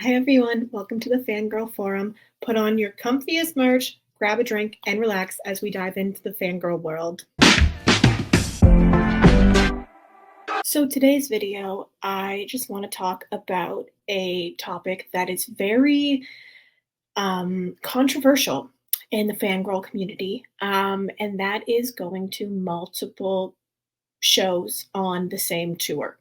Hi everyone, welcome to the Fangirl Forum. Put on your comfiest merch, grab a drink, and relax as we dive into the fangirl world. So today's video, I just want to talk about a topic that is very controversial in the fangirl community, and that is going to multiple shows on the same tour.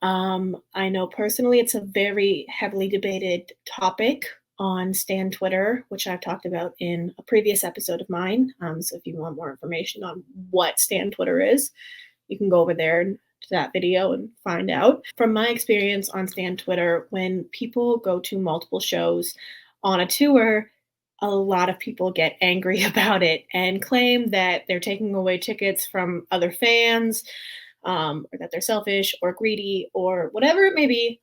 I know personally it's a very heavily debated topic on Stan Twitter, which I've talked about in a previous episode of mine. So if you want more information on what Stan Twitter is, you can go over there to that video and find out. From my experience on Stan Twitter, when people go to multiple shows on a tour, a lot of people get angry about it and claim that they're taking away tickets from other fans, or that they're selfish or greedy or whatever it may be.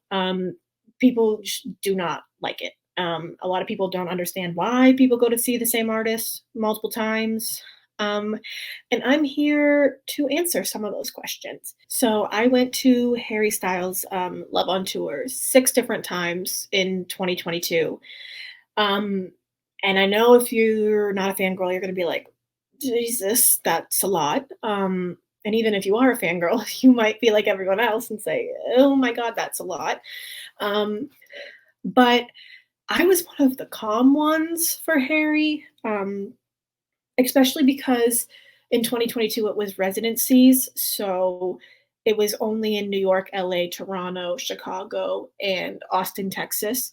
People just do not like it. A lot of people don't understand why people go to see the same artist multiple times. And I'm here to answer some of those questions. So I went to Harry Styles' Love on Tour 6 different times in 2022. And I know if you're not a fangirl, you're going to be like, Jesus, that's a lot. And even if you are a fangirl, you might be like everyone else and say, oh my God, that's a lot. But I was one of the calm ones for Harry, especially because in 2022 it was residencies. So it was only in New York, LA, Toronto, Chicago, and Austin, Texas.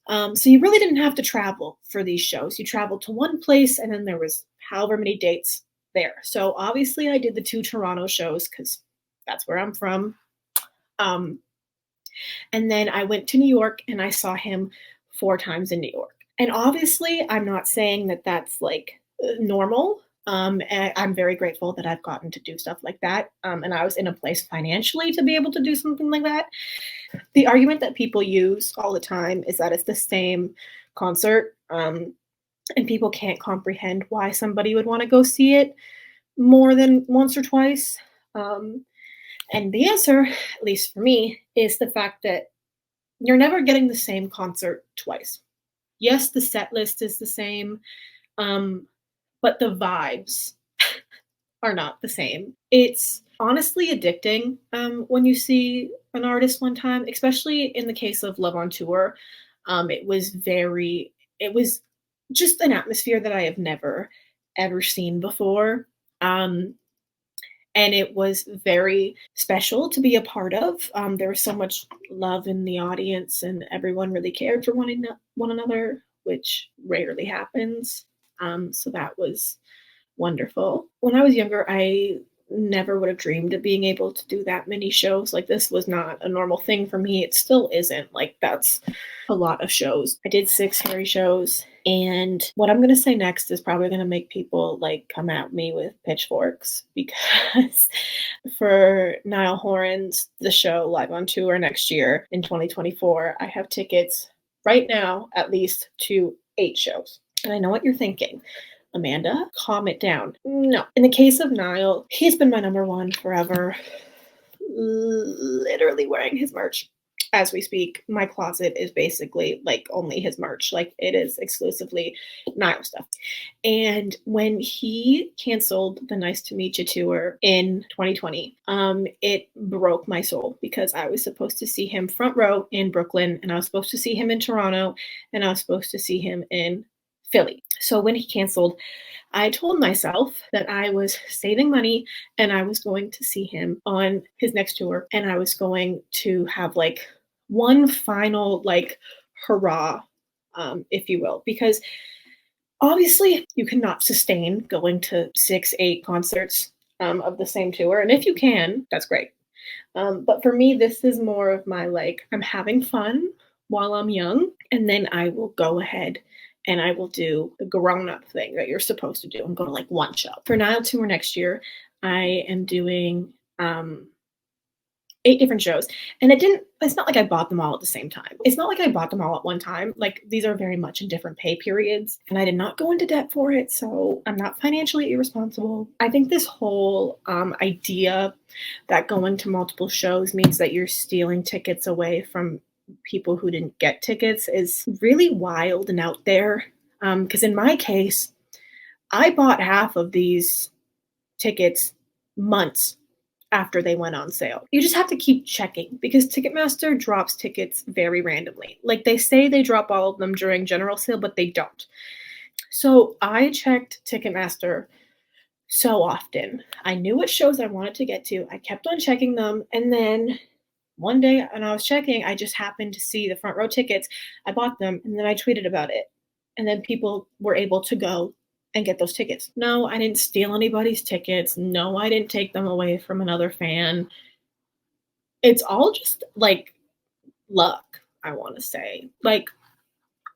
So you really didn't have to travel for these shows. You traveled to one place and then there was however many dates there. So obviously I did the 2 Toronto shows because that's where I'm from. And then I went to New York and I saw him 4 times in New York. And obviously I'm not saying that that's like normal. And I'm very grateful that I've gotten to do stuff like that. And I was in a place financially to be able to do something like that. The argument that people use all the time is that it's the same concert. And people can't comprehend why somebody would want to go see it more than once or twice. And the answer, at least for me, is the fact that you're never getting the same concert twice. Yes, the set list is the same, but the vibes are not the same. It's honestly addicting when you see an artist one time, especially in the case of Love on Tour. It was just an atmosphere that I have never, ever seen before. And it was very special to be a part of. There was so much love in the audience, and everyone really cared for one another, which rarely happens. So that was wonderful. When I was younger, I never would have dreamed of being able to do that many shows. Like, this was not a normal thing for me. It still isn't. Like, that's a lot of shows. I did 6 Harry shows, and what I'm going to say next is probably going to make people like come at me with pitchforks, because for Niall Horan's The Show Live on Tour next year in 2024, I have tickets right now at least to 8 shows. And I know what you're thinking. Amanda, calm it down. No. In the case of Niall, he's been my number one forever. Literally wearing his merch as we speak. My closet is basically like only his merch. Like, it is exclusively Niall stuff. And when he canceled the Nice to Meet You tour in 2020, it broke my soul, because I was supposed to see him front row in Brooklyn, and I was supposed to see him in Toronto, and I was supposed to see him in Philly. So when he canceled, I told myself that I was saving money and I was going to see him on his next tour, and I was going to have like one final like hurrah, if you will, because obviously you cannot sustain going to 6, 8 concerts of the same tour. And if you can, that's great. But for me, this is more of my like, I'm having fun while I'm young, and then I will go ahead and I will do the grown-up thing that you're supposed to do and go to like one show. For Niall Tour next year, I am doing 8 different shows. And it's not like I bought them all at the same time. It's not like I bought them all at one time. Like, these are very much in different pay periods, and I did not go into debt for it, so I'm not financially irresponsible. I think this whole idea that going to multiple shows means that you're stealing tickets away from people who didn't get tickets is really wild and out there. Because in my case, I bought half of these tickets months after they went on sale. You just have to keep checking because Ticketmaster drops tickets very randomly. Like they say they drop all of them during general sale, but they don't. So I checked Ticketmaster so often. I knew what shows I wanted to get to. I kept on checking them. And then one day when I was checking, I just happened to see the front row tickets. I bought them and then I tweeted about it. And then people were able to go and get those tickets. No, I didn't steal anybody's tickets. No, I didn't take them away from another fan. It's all just like luck, I want to say. Like,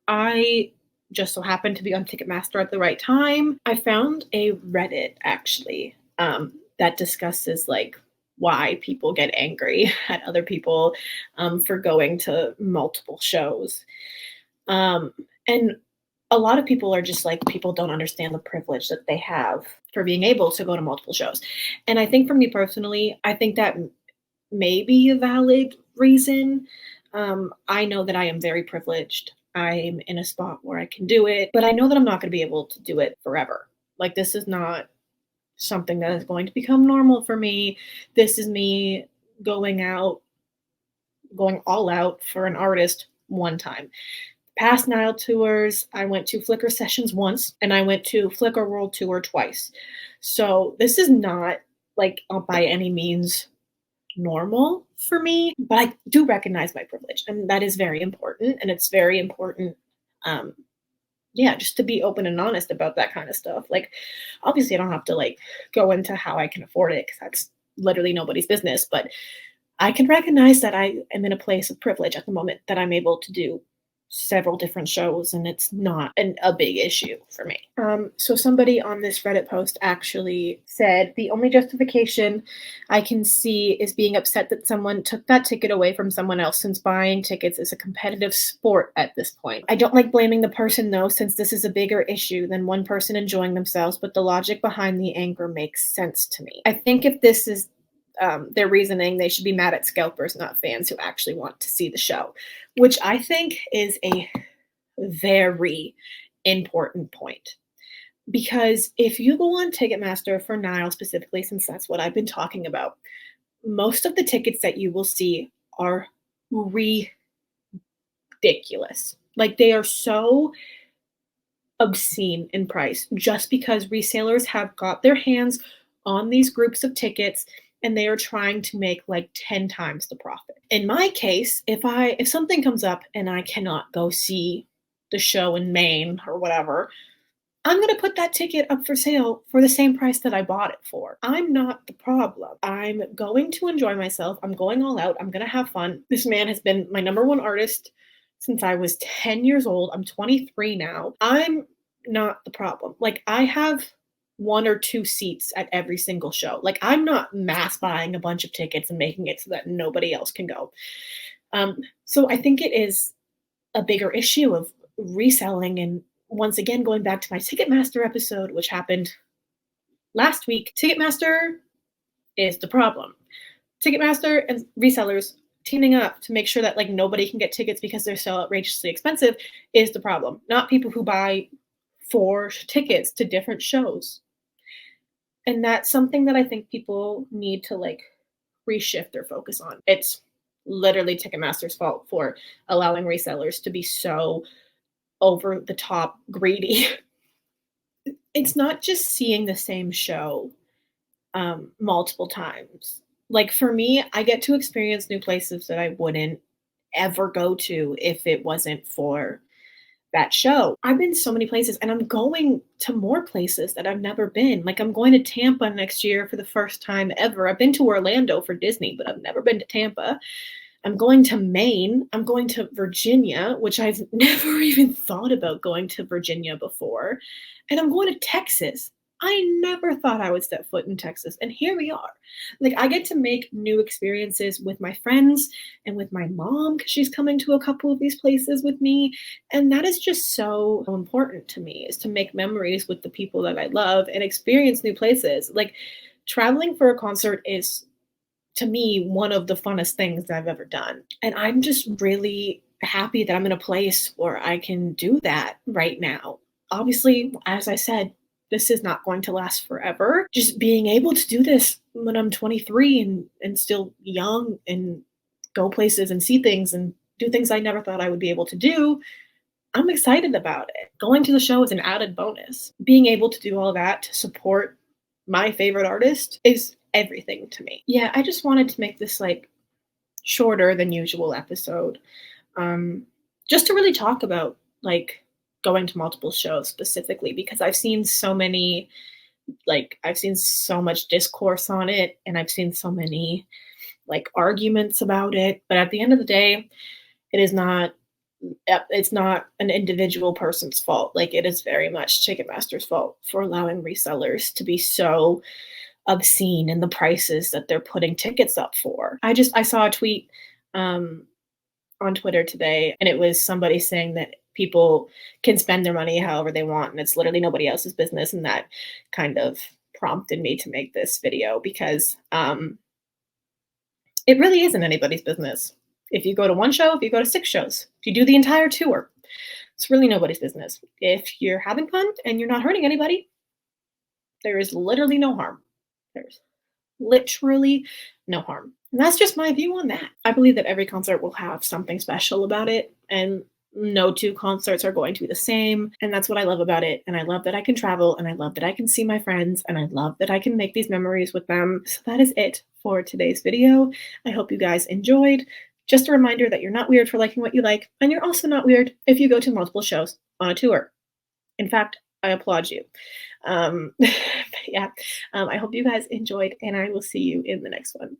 I just so happened to be on Ticketmaster at the right time. I found a Reddit actually that discusses like why people get angry at other people for going to multiple shows. Um, and a lot of people are just like, people don't understand the privilege that they have for being able to go to multiple shows. And I think for me personally, I think that may be a valid reason. I know that I am very privileged. I'm in a spot where I can do it, but I know that I'm not going to be able to do it forever. Like, this is not something that is going to become normal for me. This is me going out, going all out for an artist one time. Past Nile tours, I went to Flickr Sessions once and I went to Flickr World Tour twice. So this is not like by any means normal for me, but I do recognize my privilege, and that is very important. And it's very important, um, yeah, just to be open and honest about that kind of stuff. Like, obviously, I don't have to like go into how I can afford it because that's literally nobody's business. But I can recognize that I am in a place of privilege at the moment that I'm able to do several different shows and it's not a big issue for me. So somebody on this Reddit post actually said the only justification I can see is being upset that someone took that ticket away from someone else since buying tickets is a competitive sport at this point. I don't like blaming the person though, since this is a bigger issue than one person enjoying themselves, but the logic behind the anger makes sense to me. I think if this is their reasoning, they should be mad at scalpers, not fans who actually want to see the show, which I think is a very important point. Because if you go on Ticketmaster for Nile specifically, since that's what I've been talking about, most of the tickets that you will see are ridiculous. Like they are so obscene in price just because resellers have got their hands on these groups of tickets and they are trying to make like 10 times the profit. In my case, if something comes up and I cannot go see the show in Maine or whatever, I'm going to put that ticket up for sale for the same price that I bought it for. I'm not the problem. I'm going to enjoy myself. I'm going all out. I'm going to have fun. This man has been my number one artist since I was 10 years old. I'm 23 now. I'm not the problem. Like, I have one or two seats at every single show. Like, I'm not mass buying a bunch of tickets and making it so that nobody else can go. So I think it is a bigger issue of reselling. And once again, going back to my Ticketmaster episode, which happened last week, Ticketmaster is the problem. Ticketmaster and resellers teaming up to make sure that like nobody can get tickets because they're so outrageously expensive is the problem, not people who buy 4 tickets to different shows. And that's something that I think people need to like reshift their focus on. It's literally Ticketmaster's fault for allowing resellers to be so over the top greedy. It's not just seeing the same show multiple times. Like for me, I get to experience new places that I wouldn't ever go to if it wasn't for that show. I've been so many places and I'm going to more places that I've never been. Like I'm going to Tampa next year for the first time ever. I've been to Orlando for Disney, but I've never been to Tampa. I'm going to Maine. I'm going to Virginia, which I've never even thought about going to Virginia before. And I'm going to Texas. I never thought I would step foot in Texas. And here we are. Like, I get to make new experiences with my friends and with my mom because she's coming to a couple of these places with me. And that is just so important to me, is to make memories with the people that I love and experience new places. Like, traveling for a concert is to me, one of the funnest things I've ever done. And I'm just really happy that I'm in a place where I can do that right now. Obviously, as I said, this is not going to last forever. Just being able to do this when I'm 23 and still young and go places and see things and do things I never thought I would be able to do, I'm excited about it. Going to the show is an added bonus. Being able to do all that to support my favorite artist is everything to me. Yeah, I just wanted to make this like shorter than usual episode. Um, just to really talk about like going to multiple shows specifically because I've seen so much discourse on it and I've seen so many like arguments about it. But at the end of the day, it is not it's not an individual person's fault. Like it is very much Ticketmaster's fault for allowing resellers to be so obscene in the prices that they're putting tickets up for. I saw a tweet um, on Twitter today, and it was somebody saying that people can spend their money however they want, and it's literally nobody else's business. And that kind of prompted me to make this video because it really isn't anybody's business. If you go to one show, if you go to 6 shows, if you do the entire tour, it's really nobody's business. If you're having fun and you're not hurting anybody, there is literally no harm. There's literally no harm. And that's just my view on that. I believe that every concert will have something special about it, and no two concerts are going to be the same. And that's what I love about it. And I love that I can travel, and I love that I can see my friends, and I love that I can make these memories with them. So that is it for today's video. I hope you guys enjoyed. Just a reminder that you're not weird for liking what you like, and you're also not weird if you go to multiple shows on a tour. In fact, I applaud you. But yeah, I hope you guys enjoyed, and I will see you in the next one.